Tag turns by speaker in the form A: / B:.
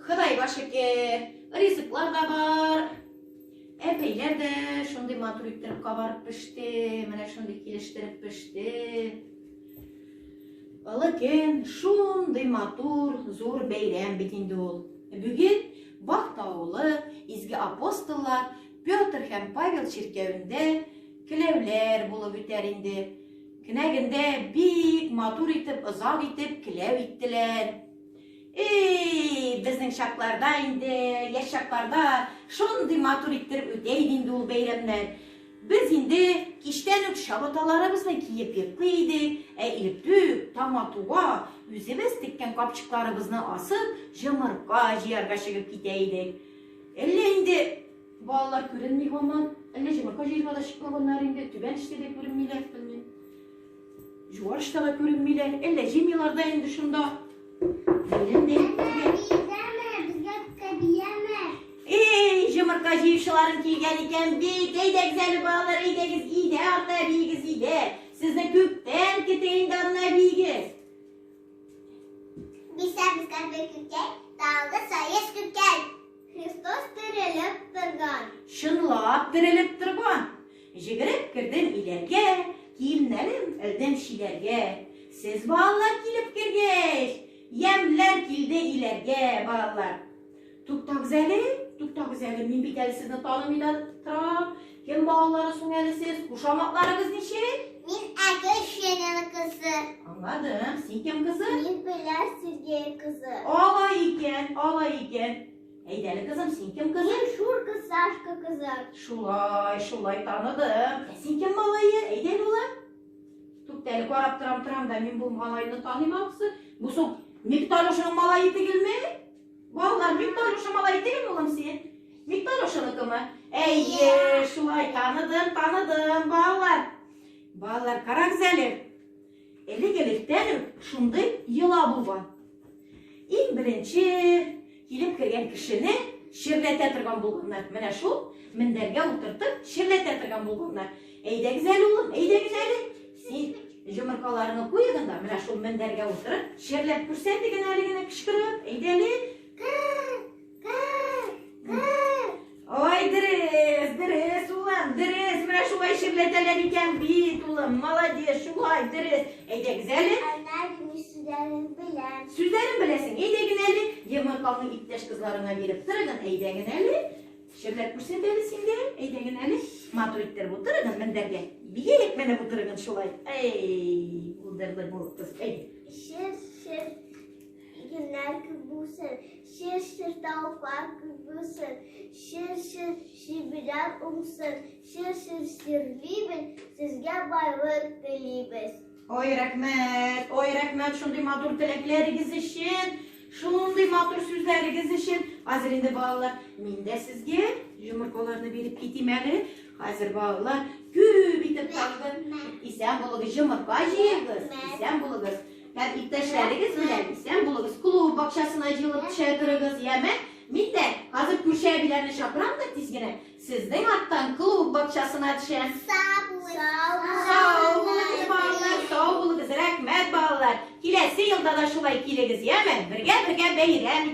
A: Хыдай башекер, ризыклар да бар. Әпейлер де шундай матур иттереп кабарып пеште, менә шундай килештереп пеште. Ләкин шундай матур, зур бәйрәм бит инде ул. Бүген Бахта авылы изге апостоллар Петр һәм Павел чиркәвендә киләүләр булып үтәр инде. Кенәгендә бик матур итеп, озак итеп киләү иттеләр. Безнең шакларда инде, яшь шакларда шундый матур иттереп үтә иде инде ул бәйрәмнәр. Без инде киштән үк шабаталарыбызны киеп йоклый идек, иртүк таң атуга үзебез теккән капчыкларыбызны асып, җомырка җыярга чыгып китә идек. Әллә инде балалар күренми һаман, әллә җомырка җыярга да чыкмаганнар инде, түбән эштә дә күренмиләр, белмим. Җуар эштә дә күренмиләр, әллә җыймыйлар да инде шунда. Җомырка җыючыларын килгән икән бит, әйдәгез әле балалар, әйдәгез, өйдә ата бигез, өйдә. Сезне күптән көтә инде ана бигез.
B: Bizler küçükken, dağda sayış küçükken. Hristos dirilip durgan.
A: Шынлап терелеп торган. Җигереп кердем иләргә, киемнәрем элдем шиләргә. Сез балалар килеп кергәч, ямьләр килде иләргә, балалар. Туктагыз әле, мин бит әле сезне танымый да торам. Кем балалары соң әле сез? Кушамакларыгыз ничек?
B: Min Әкеш Şen'in kızı.
A: Аңладым, син кем кызы?
B: Min Bilal Sürgey kızı.
A: Алай икән. Әйдәле кызым, син кем кызы?
B: Min Şurkı Сашка kızı.
A: Шулай таныдым. Син кем малайы? Әйдәле улым. Туктәле карап торам да мин бу малайны танимаксы. Бу соң Микталошның малайы түгелме? Балалар, Микталошы малайы түгелме улым син? Микталошыныкымы? Әйе, шулай таныдым, балалар. Балалар, карагыз әле. Элек-электән үк шундый йола булган. Иң беренче килеп кергән кешене ширләтә торган булганнар. Менә шул мендәргә утыртып ширләтә торган булганнар. Әйдәгез әле улым, әйдәгез әле. Син җомыркаларны куйгыз да, менә шул мендәргә утырып, ширләп күрсәтегез әле генә кычкырып. Әйдәле. Ой, дөрес, улым, дөрес. Менә шулай ширләтәләр икән бит, улым. Молодец, шулай, дөрес. Әйдәгез әле.
B: Anlar demiş süzlerini bilen.
A: Сүзләрен беләсең, әйдәгез әле. Йомырканы иптәш кызларына биреп торыгын, әйдәгез әле. Ширләп күрсәт әле синдә, әйдәгез әле. Матур иттереп утырыгын мендәргә. Биек менә утырыгын шулай. Булдырлы бул кыз.
B: Şir günler kübüsün. Şir tavuklar kübüsün. Şir şibiler umsun. Şir şirlibin. Sizge baylık dilibіз.
A: Ой, рәхмәт, шундый матур теләкләрегез өчен, шундый матур сүзләрегез өчен. Хәзер инде балалар, мин дә сезгә җомыркаларны биреп китим әле. Хәзер балалар, күп итеп тагын исән булыгыз, җомырка җыегыз, исән булыгыз. Һәм иптәшләрегез белән исән булыгыз, клуб бакчасына җыелып төшә торыгыз, яме? Мин дә хәзер күршәбиләрне чакырам да тиз генә сезнең арттан клуб бакчасына төшәм. Сау булыгыз, рәхмәт балалар. Киләсе елда да шулай килегез, яме? Бергә бәйрәм